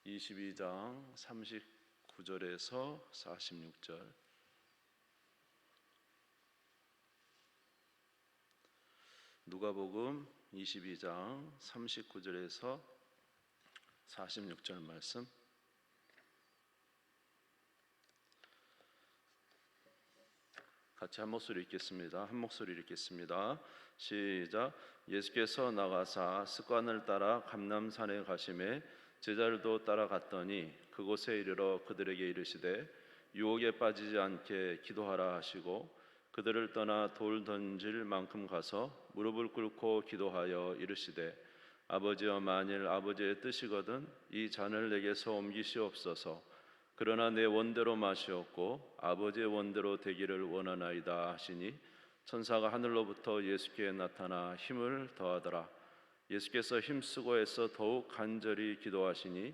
22장 39절에서 46절. 누가복음 22장 39절에서 46절 말씀. 같이 한 목소리 읽겠습니다. 한 목소리 읽겠습니다. 시작. 예수께서 나가사 습관을 따라 감람산에 가시매 제자들도 따라갔더니 그곳에 이르러 그들에게 이르시되 유혹에 빠지지 않게 기도하라 하시고 그들을 떠나 돌 던질 만큼 가서 무릎을 꿇고 기도하여 이르시되 아버지여, 만일 아버지의 뜻이거든 이 잔을 내게서 옮기시옵소서. 그러나 내 원대로 마시옵고 아버지의 원대로 되기를 원하나이다 하시니 천사가 하늘로부터 예수께 나타나 힘을 더하더라. 예수께서 힘쓰고 애써 더욱 간절히 기도하시니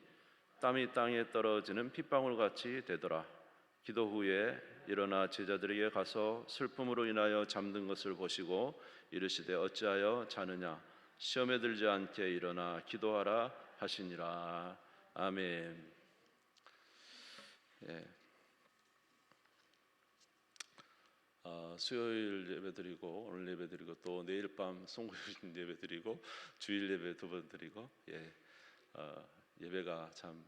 땀이 땅에 떨어지는 핏방울같이 되더라. 기도 후에 일어나 제자들에게 가서 슬픔으로 인하여 잠든 것을 보시고 이르시되 어찌하여 자느냐, 시험에 들지 않게 일어나 기도하라 하시니라. 아멘. 수요일 예배드리고 오늘 예배드리고 또 내일 밤 송구주신 예배드리고 주일 예배 2번 드리고 예배가 참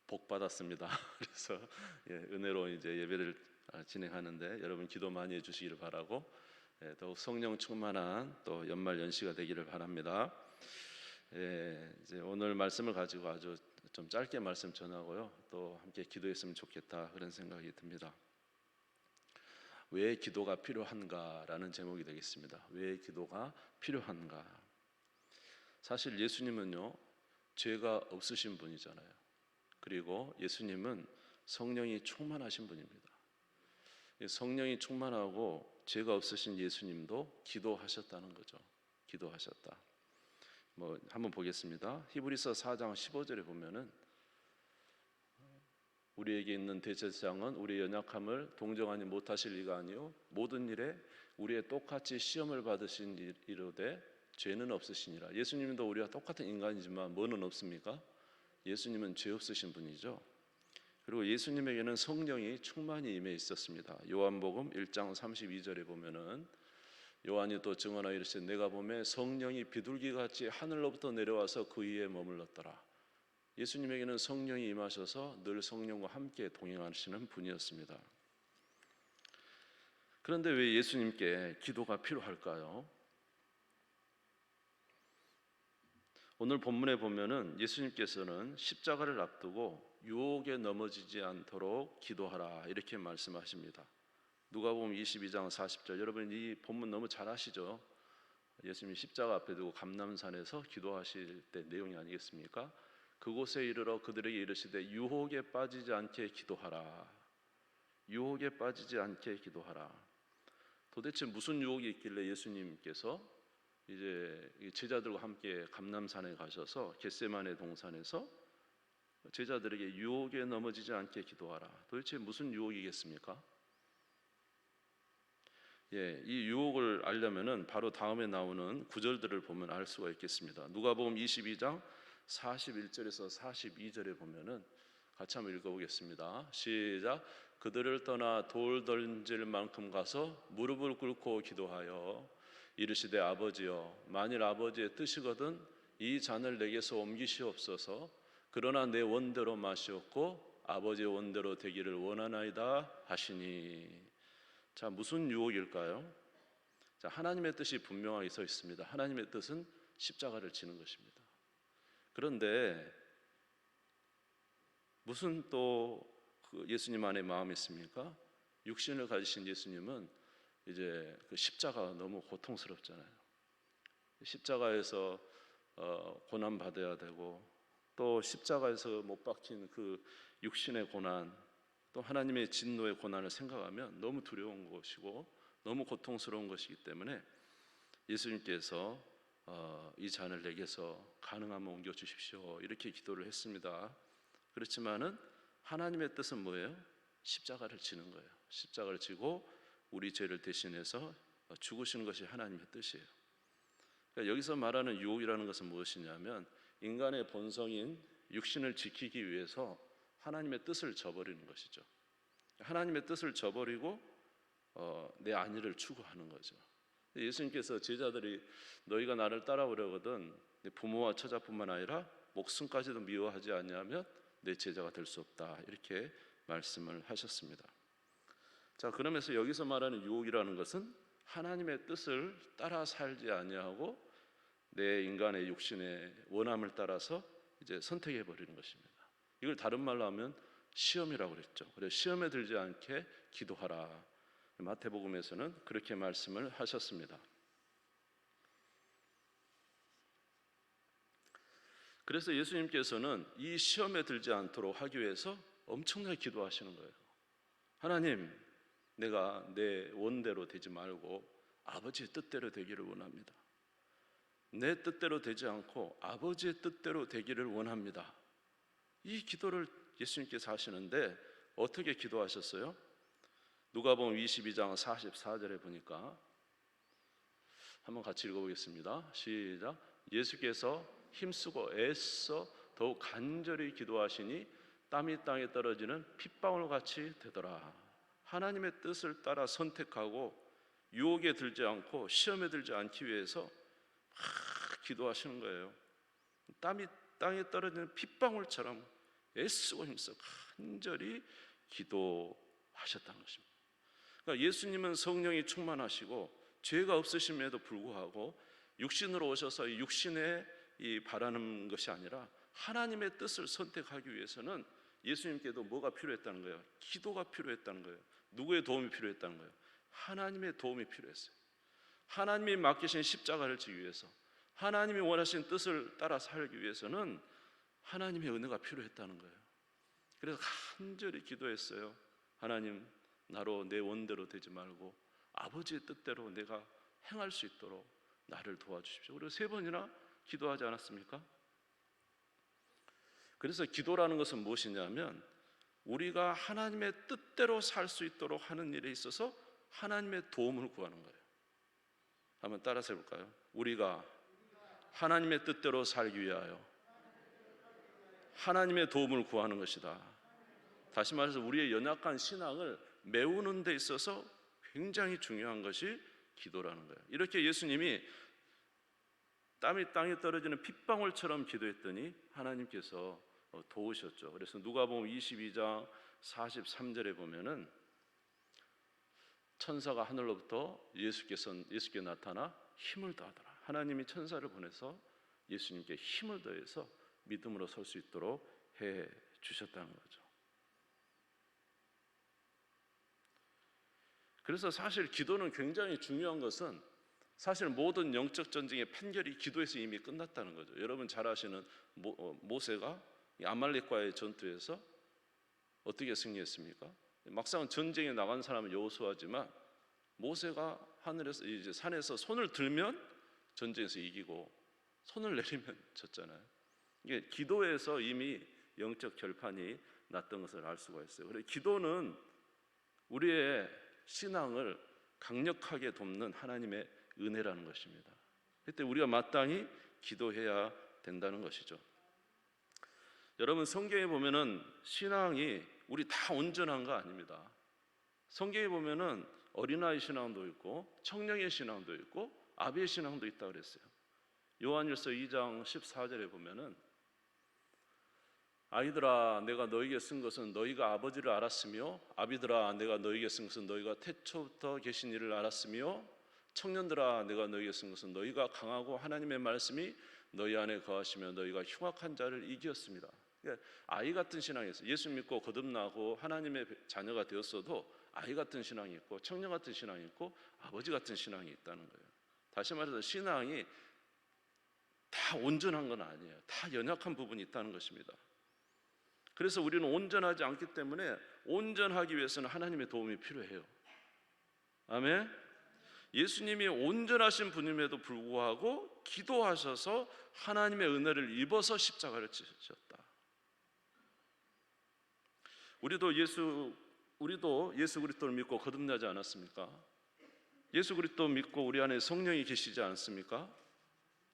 복 받았습니다. 그래서 은혜로 이제 예배를 진행하는데 여러분 기도 많이 해주시기를 바라고 더욱 성령 충만한 또 연말 연시가 되기를 바랍니다. 이제 오늘 말씀을 가지고 아주 좀 짧게 말씀 전하고요, 또 함께 기도했으면 좋겠다 그런 생각이 듭니다. 왜 기도가 필요한가라는 제목이 되겠습니다. 왜 기도가 필요한가? 사실 예수님은요, 죄가 없으신 분이잖아요. 그리고 예수님은 성령이 충만하신 분입니다. 성령이 충만하고 죄가 없으신 예수님도 기도하셨다는 거죠. 기도하셨다. 한번 보겠습니다. 히브리서 4장 15절에 보면은 우리에게 있는 대제사장은 우리의 연약함을 동정하지 못하실 이가 아니요 모든 일에 우리의 똑같이 시험을 받으신 이로되 죄는 없으시니라. 예수님도 우리와 똑같은 인간이지만 뭐는 없습니까? 예수님은 죄 없으신 분이죠. 그리고 예수님에게는 성령이 충만히 임해 있었습니다. 요한복음 1장 32절에 보면은 요한이 또 증언하여 이르시되 내가 보매 성령이 비둘기같이 하늘로부터 내려와서 그 위에 머물렀더라. 예수님에게는 성령이 임하셔서 늘 성령과 함께 동행하시는 분이었습니다. 그런데 왜 예수님께 기도가 필요할까요? 오늘 본문에 보면은 예수님께서는 십자가를 앞두고 유혹에 넘어지지 않도록 기도하라 이렇게 말씀하십니다. 누가복음 22장 40절. 여러분 이 본문 너무 잘 아시죠? 예수님이 십자가 앞에 두고 감람산에서 기도하실 때 내용이 아니겠습니까? 그곳에 이르러 그들에게 이르시되 유혹에 빠지지 않게 기도하라. 유혹에 빠지지 않게 기도하라. 도대체 무슨 유혹이 있길래 예수님께서 이제 제자들과 함께 감람산에 가셔서 겟세마네 동산에서 제자들에게 유혹에 넘어지지 않게 기도하라. 도대체 무슨 유혹이겠습니까? 이 유혹을 알려면은 바로 다음에 나오는 구절들을 보면 알 수가 있겠습니다. 누가복음 22장 41절에서 42절에 보면은 같이 한번 읽어보겠습니다. 시작. 그들을 떠나 돌 던질 만큼 가서 무릎을 꿇고 기도하여 이르시되 아버지여, 만일 아버지의 뜻이거든 이 잔을 내게서 옮기시옵소서. 그러나 내 원대로 마시옵고 아버지의 원대로 되기를 원하나이다 하시니. 자, 무슨 유혹일까요? 자, 하나님의 뜻이 분명하게 서 있습니다. 하나님의 뜻은 십자가를 지는 것입니다. 그런데 무슨 또 그 예수님 안에 마음이 있습니까? 육신을 가지신 예수님은 이제 그 십자가가 너무 고통스럽잖아요. 십자가에서 고난 받아야 되고 또 십자가에서 못 박힌 그 육신의 고난, 또 하나님의 진노의 고난을 생각하면 너무 두려운 것이고 너무 고통스러운 것이기 때문에 예수님께서 이 잔을 내게서 가능하면 옮겨 주십시오 이렇게 기도를 했습니다. 그렇지만은 하나님의 뜻은 뭐예요? 십자가를 지는 거예요. 십자가를 지고 우리 죄를 대신해서 죽으시는 것이 하나님의 뜻이에요. 그러니까 여기서 말하는 유혹이라는 것은 무엇이냐면 인간의 본성인 육신을 지키기 위해서 하나님의 뜻을 저버리는 것이죠. 하나님의 뜻을 저버리고 내 안위를 추구하는 거죠. 예수님께서 제자들이 너희가 나를 따라오려거든 내 부모와 처자뿐만 아니라 목숨까지도 미워하지 아니하면 내 제자가 될 수 없다, 이렇게 말씀을 하셨습니다. 자, 그러면서 여기서 말하는 유혹이라는 것은 하나님의 뜻을 따라 살지 아니하고 내 인간의 육신의 원함을 따라서 이제 선택해 버리는 것입니다. 이걸 다른 말로 하면 시험이라고 그랬죠. 그래서 시험에 들지 않게 기도하라. 마태복음에서는 그렇게 말씀을 하셨습니다. 그래서 예수님께서는 이 시험에 들지 않도록 하기 위해서 엄청나게 기도하시는 거예요. 하나님, 내가 내 원대로 되지 말고 아버지의 뜻대로 되기를 원합니다. 내 뜻대로 되지 않고 아버지의 뜻대로 되기를 원합니다. 이 기도를 예수님께서 하시는데 어떻게 기도하셨어요? 누가복음 22장 44절에 보니까 한번 같이 읽어보겠습니다. 시작. 예수께서 힘쓰고 애써 더욱 간절히 기도하시니 땀이 땅에 떨어지는 핏방울같이 되더라. 하나님의 뜻을 따라 선택하고 유혹에 들지 않고 시험에 들지 않기 위해서 막 기도하시는 거예요. 땀이 땅에 떨어지는 핏방울처럼 애쓰고 힘써 간절히 기도하셨다는 것입니다. 그러니까 예수님은 성령이 충만하시고 죄가 없으심에도 불구하고 육신으로 오셔서 이 육신에 이 바라는 것이 아니라 하나님의 뜻을 선택하기 위해서는 예수님께도 뭐가 필요했다는 거예요? 기도가 필요했다는 거예요. 누구의 도움이 필요했다는 거예요? 하나님의 도움이 필요했어요. 하나님이 맡기신 십자가를 지기 위해서, 하나님이 원하신 뜻을 따라 살기 위해서는 하나님의 은혜가 필요했다는 거예요. 그래서 간절히 기도했어요. 하나님, 나로 내 원대로 되지 말고 아버지의 뜻대로 내가 행할 수 있도록 나를 도와주십시오. 그리고 3번이나 기도하지 않았습니까? 그래서 기도라는 것은 무엇이냐면 우리가 하나님의 뜻대로 살 수 있도록 하는 일에 있어서 하나님의 도움을 구하는 거예요. 한번 따라서 해볼까요? 우리가 하나님의 뜻대로 살기 위하여 하나님의 도움을 구하는 것이다. 다시 말해서 우리의 연약한 신앙을 메우는 데 있어서 굉장히 중요한 것이 기도라는 거예요. 이렇게 예수님이 땀이 땅에 떨어지는 핏방울처럼 기도했더니 하나님께서 도우셨죠. 그래서 누가복음 22장 43절에 보면은 천사가 하늘로부터 예수께 나타나 힘을 더하더라. 하나님이 천사를 보내서 예수님께 힘을 더해서 믿음으로 설 수 있도록 해 주셨다는 거죠. 그래서 사실 기도는 굉장히 중요한 것은 사실 모든 영적 전쟁의 판결이 기도에서 이미 끝났다는 거죠. 여러분 잘 아시는 모세가 아말렉과의 전투에서 어떻게 승리했습니까? 막상 전쟁에 나간 사람은 여호수아지만 모세가 하늘에서 이제 산에서 손을 들면 전쟁에서 이기고 손을 내리면 졌잖아요. 이게 기도에서 이미 영적 결판이 났던 것을 알 수가 있어요. 그래서 기도는 우리의 신앙을 강력하게 돕는 하나님의 은혜라는 것입니다. 그때 우리가 마땅히 기도해야 된다는 것이죠. 여러분 성경에 보면은 신앙이 우리 다 온전한 거 아닙니다. 성경에 보면은 어린아이 신앙도 있고 청년의 신앙도 있고 아비의 신앙도 있다 그랬어요. 요한일서 2장 14절에 보면은 아이들아 내가 너에게 쓴 것은 너희가 아버지를 알았으며 아비들아 내가 너에게 쓴 것은 너희가 태초부터 계신 이를 알았으며 청년들아 내가 너에게 쓴 것은 너희가 강하고 하나님의 말씀이 너희 안에 거하시며 너희가 흉악한 자를 이기었습니다. 그러니까 아이 같은 신앙이 있어요. 예수 믿고 거듭나고 하나님의 자녀가 되었어도 아이 같은 신앙이 있고 청년 같은 신앙이 있고 아버지 같은 신앙이 있다는 거예요. 다시 말해서 신앙이 다 온전한 건 아니에요. 다 연약한 부분이 있다는 것입니다. 그래서 우리는 온전하지 않기 때문에 온전하기 위해서는 하나님의 도움이 필요해요. 아멘. 예수님이 온전하신 분임에도 불구하고 기도하셔서 하나님의 은혜를 입어서 십자가를 지셨다. 우리도 예수 그리스도를 믿고 거듭나지 않았습니까? 예수 그리스도 믿고 우리 안에 성령이 계시지 않습니까?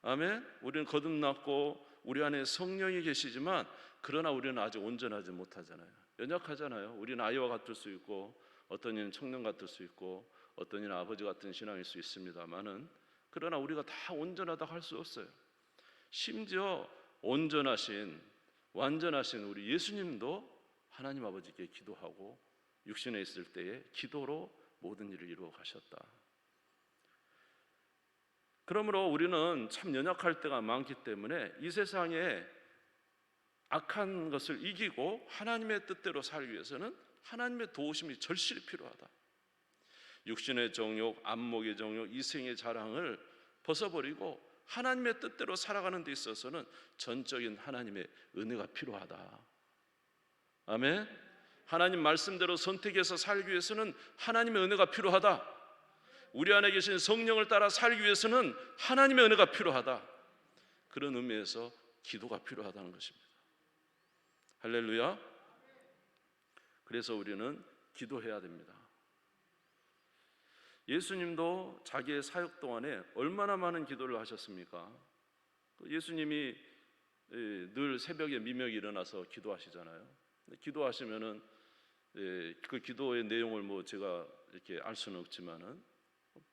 아멘. 우리는 거듭났고 우리 안에 성령이 계시지만 그러나 우리는 아직 온전하지 못하잖아요. 연약하잖아요. 우리는 아이와 같을 수 있고 어떤 이는 청년 같을 수 있고 어떤 이는 아버지 같은 신앙일 수 있습니다만은 그러나 우리가 다 온전하다고 할 수 없어요. 심지어 온전하신 완전하신 우리 예수님도 하나님 아버지께 기도하고 육신에 있을 때에 기도로 모든 일을 이루어 가셨다. 그러므로 우리는 참 연약할 때가 많기 때문에 이 세상에 악한 것을 이기고 하나님의 뜻대로 살기 위해서는 하나님의 도우심이 절실히 필요하다. 육신의 정욕, 안목의 정욕, 이생의 자랑을 벗어버리고 하나님의 뜻대로 살아가는 데 있어서는 전적인 하나님의 은혜가 필요하다. 아멘. 하나님 말씀대로 선택해서 살기 위해서는 하나님의 은혜가 필요하다. 우리 안에 계신 성령을 따라 살기 위해서는 하나님의 은혜가 필요하다. 그런 의미에서 기도가 필요하다는 것입니다. 할렐루야. 그래서 우리는 기도해야 됩니다. 예수님도 자기의 사역 동안에 얼마나 많은 기도를 하셨습니까? 예수님이 늘 새벽에 미명이 일어나서 기도하시잖아요. 기도하시면은 그 기도의 내용을 뭐 제가 이렇게 알 수는 없지만은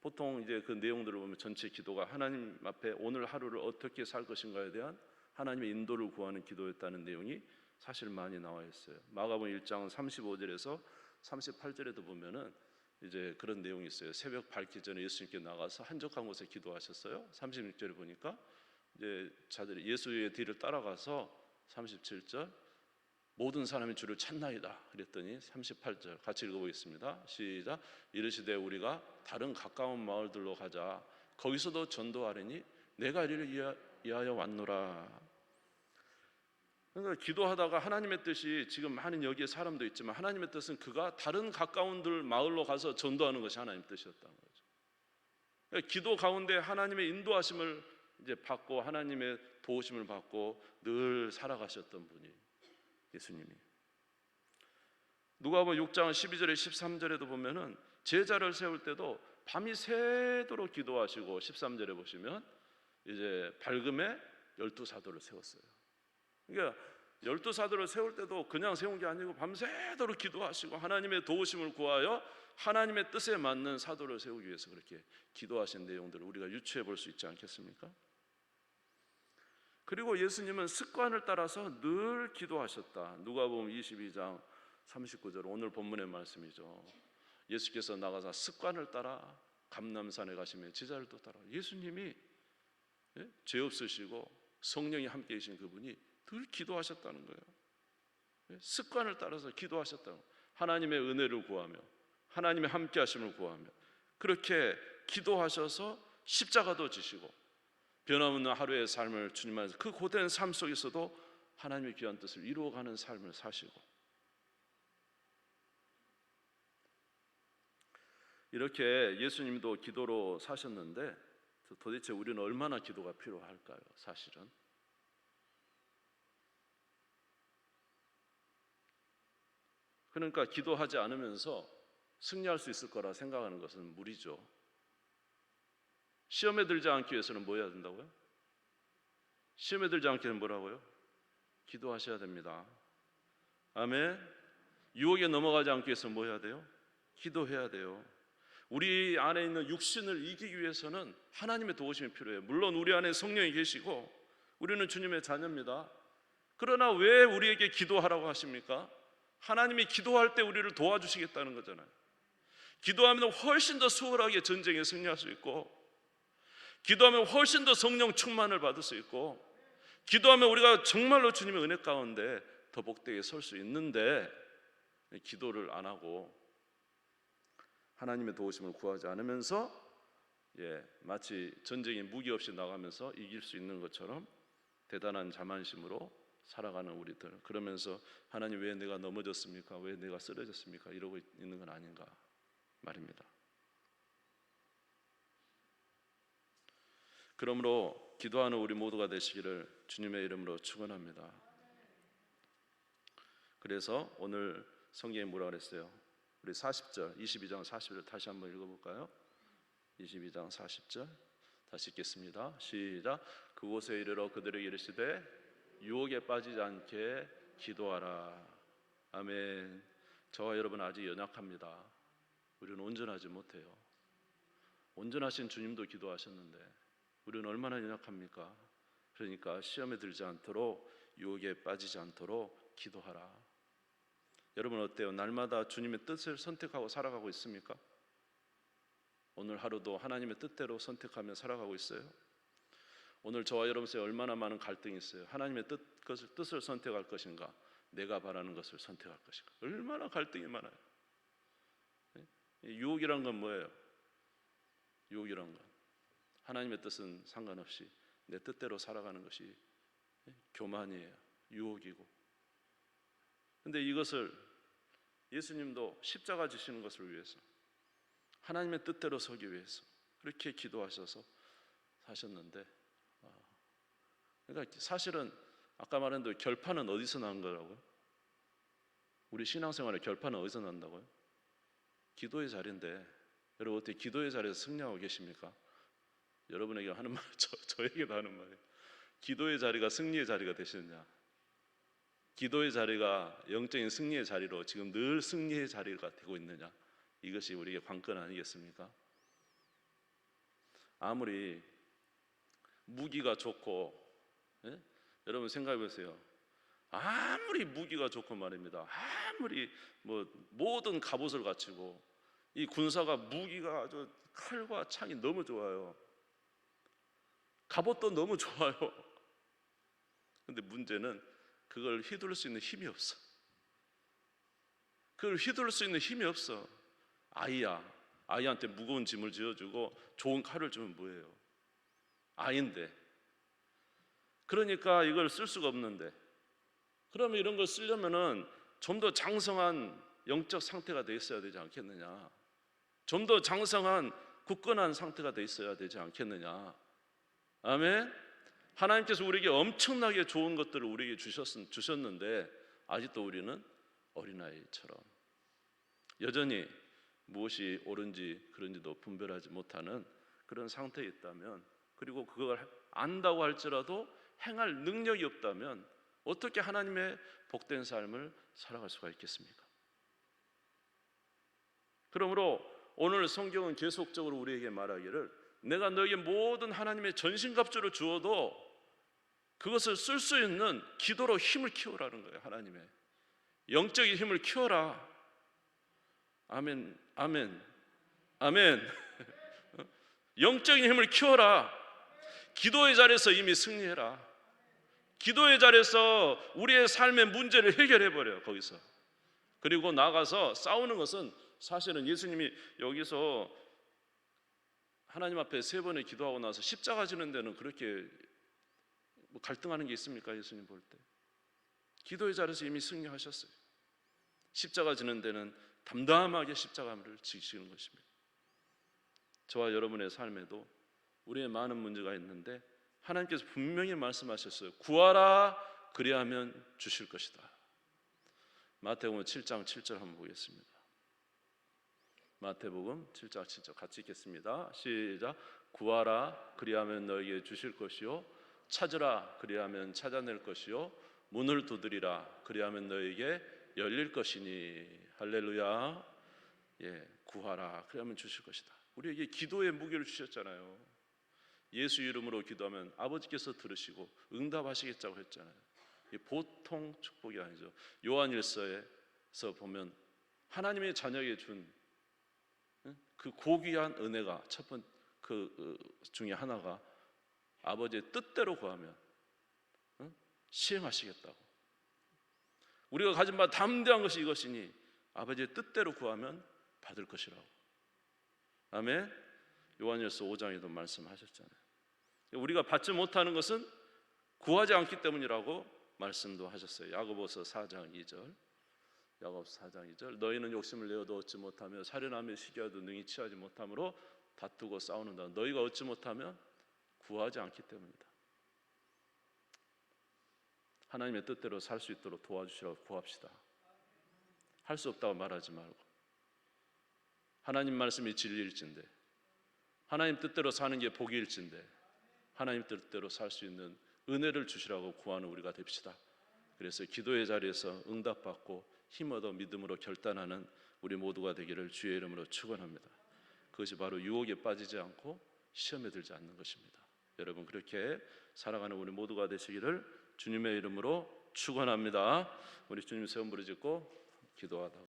보통 이제 그 내용들을 보면 전체 기도가 하나님 앞에 오늘 하루를 어떻게 살 것인가에 대한 하나님의 인도를 구하는 기도였다는 내용이 사실 많이 나와 있어요. 마가복음 1장 35절에서 38절에도 보면은 이제 그런 내용이 있어요. 새벽 밝기 전에 예수님께 나가서 한적한 곳에 기도하셨어요. 36절에 보니까 이제 자들이 예수의 뒤를 따라가서 37절 모든 사람이 주를 찾나이다 그랬더니 38절 같이 읽어보겠습니다. 시작. 이르시되 우리가 다른 가까운 마을들로 가자. 거기서도 전도하려니 내가 이를 위하여 왔노라. 그러니까 기도하다가 하나님의 뜻이 지금 많은 여기에 사람도 있지만 하나님의 뜻은 그가 다른 가까운 마을로 가서 전도하는 것이 하나님의 뜻이었다는 거죠. 그러니까 기도 가운데 하나님의 인도하심을 이제 받고 하나님의 도우심을 받고 늘 살아가셨던 분이 예수님이. 누가복음 6장 12절에 13절에도 보면은 제자를 세울 때도 밤이 새도록 기도하시고 13절에 보시면 이제 밝음에 12사도를 세웠어요. 그러니까 12사도를 세울 때도 그냥 세운 게 아니고 밤새도록 기도하시고 하나님의 도우심을 구하여 하나님의 뜻에 맞는 사도를 세우기 위해서 그렇게 기도하신 내용들을 우리가 유추해 볼 수 있지 않겠습니까? 그리고 예수님은 습관을 따라서 늘 기도하셨다. 누가복음 22장 39절 오늘 본문의 말씀이죠. 예수께서 나가서 습관을 따라 감람산에 가시며 제자들도 따라. 예수님이 죄 없으시고 성령이 함께 계신 그분이 늘 기도하셨다는 거예요. 습관을 따라서 기도하셨다는 거예요. 하나님의 은혜를 구하며 하나님의 함께 하심을 구하며 그렇게 기도하셔서 십자가도 지시고 변함없는 하루의 삶을 주님 안에서 그 고된 삶 속에서도 하나님의 귀한 뜻을 이루어가는 삶을 사시고 이렇게 예수님도 기도로 사셨는데 도대체 우리는 얼마나 기도가 필요할까요? 사실은 그러니까 기도하지 않으면서 승리할 수 있을 거라 생각하는 것은 무리죠. 시험에 들지 않기 위해서는 뭐 해야 된다고요? 시험에 들지 않기 위해서는 뭐라고요? 기도하셔야 됩니다. 아멘. 유혹에 넘어가지 않기 위해서는 뭐 해야 돼요? 기도해야 돼요. 우리 안에 있는 육신을 이기기 위해서는 하나님의 도우심이 필요해요. 물론 우리 안에 성령이 계시고 우리는 주님의 자녀입니다. 그러나 왜 우리에게 기도하라고 하십니까? 하나님이 기도할 때 우리를 도와주시겠다는 거잖아요. 기도하면 훨씬 더 수월하게 전쟁에 승리할 수 있고 기도하면 훨씬 더 성령 충만을 받을 수 있고 기도하면 우리가 정말로 주님의 은혜 가운데 더 복되게 설 수 있는데 기도를 안 하고 하나님의 도우심을 구하지 않으면서 마치 전쟁에 무기 없이 나가면서 이길 수 있는 것처럼 대단한 자만심으로 살아가는 우리들, 그러면서 하나님 왜 내가 넘어졌습니까? 왜 내가 쓰러졌습니까? 이러고 있는 건 아닌가 말입니다. 그러므로 기도하는 우리 모두가 되시기를 주님의 이름으로 축원합니다. 그래서 오늘 성경에 뭐라 그랬어요? 우리 40절, 22장 40절 다시 한번 읽어볼까요? 22장 40절 다시 읽겠습니다. 시작. 그곳에 이르러 그들에게 이르시되 유혹에 빠지지 않게 기도하라. 아멘. 저와 여러분 아직 연약합니다. 우리는 온전하지 못해요. 온전하신 주님도 기도하셨는데 우리는 얼마나 연약합니까? 그러니까 시험에 들지 않도록, 유혹에 빠지지 않도록 기도하라. 여러분 어때요? 날마다 주님의 뜻을 선택하고 살아가고 있습니까? 오늘 하루도 하나님의 뜻대로 선택하며 살아가고 있어요? 오늘 저와 여러분 사이에 얼마나 많은 갈등이 있어요. 하나님의 뜻을 선택할 것인가, 내가 바라는 것을 선택할 것인가. 얼마나 갈등이 많아요. 유혹이란 건 뭐예요? 유혹이란 건 하나님의 뜻은 상관없이 내 뜻대로 살아가는 것이 교만이에요. 유혹이고. 근데 이것을 예수님도 십자가 지시는 것을 위해서, 하나님의 뜻대로 서기 위해서 그렇게 기도하셔서 사셨는데, 그러니까 사실은 아까 말한 대로 결판은 어디서 난 거라고요? 우리 신앙생활의 결판은 어디서 난다고요? 기도의 자리인데, 여러분 어떻게 기도의 자리에서 승리하고 계십니까? 여러분에게 하는 말, 저에게도 하는 말이에요. 기도의 자리가 승리의 자리가 되시느냐? 기도의 자리가 영적인 승리의 자리로 지금 늘 승리의 자리가 되고 있느냐? 이것이 우리에게 관건 아니겠습니까? 아무리 무기가 좋고, 여러분 생각해 보세요. 아무리 무기가 좋고 말입니다. 아무리 모든 갑옷을 갖추고, 이 군사가 무기가 아주 칼과 창이 너무 좋아요. 갑옷도 너무 좋아요. 근데 문제는 그걸 휘두를 수 있는 힘이 없어. 그걸 휘두를 수 있는 힘이 없어. 아이한테 무거운 짐을 지어주고 좋은 칼을 주면 뭐예요? 아이인데. 그러니까 이걸 쓸 수가 없는데, 그러면 이런 걸 쓰려면은 좀 더 장성한 영적 상태가 돼 있어야 되지 않겠느냐? 좀 더 장성한 굳건한 상태가 돼 있어야 되지 않겠느냐? 아멘. 하나님께서 우리에게 엄청나게 좋은 것들을 우리에게 주셨는데 아직도 우리는 어린아이처럼 여전히 무엇이 옳은지 그런지도 분별하지 못하는 그런 상태에 있다면, 그리고 그걸 안다고 할지라도 행할 능력이 없다면 어떻게 하나님의 복된 삶을 살아갈 수가 있겠습니까? 그러므로 오늘 성경은 계속적으로 우리에게 말하기를, 내가 너에게 모든 하나님의 전신갑주를 주어도 그것을 쓸 수 있는 기도로 힘을 키우라는 거예요. 하나님의 영적인 힘을 키워라. 아멘, 아멘, 아멘. 영적인 힘을 키워라. 기도의 자리에서 이미 승리해라. 기도의 자리에서 우리의 삶의 문제를 해결해버려요. 거기서. 그리고 나가서 싸우는 것은, 사실은 예수님이 여기서 하나님 앞에 3번을 기도하고 나서 십자가 지는 데는 그렇게 갈등하는 게 있습니까? 예수님 볼 때 기도의 자리에서 이미 승리하셨어요. 십자가 지는 데는 담담하게 십자가를 지시는 것입니다. 저와 여러분의 삶에도 우리의 많은 문제가 있는데 하나님께서 분명히 말씀하셨어요. 구하라, 그리하면 주실 것이다. 마태복음 7장 7절 한번 보겠습니다. 마태복음 7장 7절 같이 읽겠습니다. 시작. 구하라, 그리하면 너에게 주실 것이요, 찾으라, 그리하면 찾아낼 것이요, 문을 두드리라, 그리하면 너에게 열릴 것이니. 할렐루야. 구하라, 그리하면 주실 것이다. 우리에게 기도의 무게를 주셨잖아요. 예수 이름으로 기도하면 아버지께서 들으시고 응답하시겠다고 했잖아요. 이게 보통 축복이 아니죠. 요한일서에서 보면 하나님의 자녀에게 준 그 고귀한 은혜가 첫 번째 중에 하나가 아버지의 뜻대로 구하면 시행하시겠다고. 우리가 가진 바 담대한 것이 이것이니 아버지의 뜻대로 구하면 받을 것이라고. 아멘. 요한일서 5장에도 말씀하셨잖아요. 우리가 받지 못하는 것은 구하지 않기 때문이라고 말씀도 하셨어요. 야고보서 4장 2절. 야고보서 4장 2절. 너희는 욕심을 내어도 얻지 못하며 살인하며 시기하도 능히 취하지 못함으로 다투고 싸우는다. 너희가 얻지 못하면 구하지 않기 때문이다. 하나님의 뜻대로 살 수 있도록 도와주시라고 구합시다. 할 수 없다고 말하지 말고, 하나님 말씀이 진리일진데, 하나님 뜻대로 사는 게 복일진데, 하나님 뜻대로 살 수 있는 은혜를 주시라고 구하는 우리가 됩시다. 그래서 기도의 자리에서 응답받고 힘 얻어 믿음으로 결단하는 우리 모두가 되기를 주의 이름으로 축원합니다. 그것이 바로 유혹에 빠지지 않고 시험에 들지 않는 것입니다. 여러분 그렇게 살아가는 우리 모두가 되시기를 주님의 이름으로 축원합니다. 우리 주님 세운 부르짖고 기도하다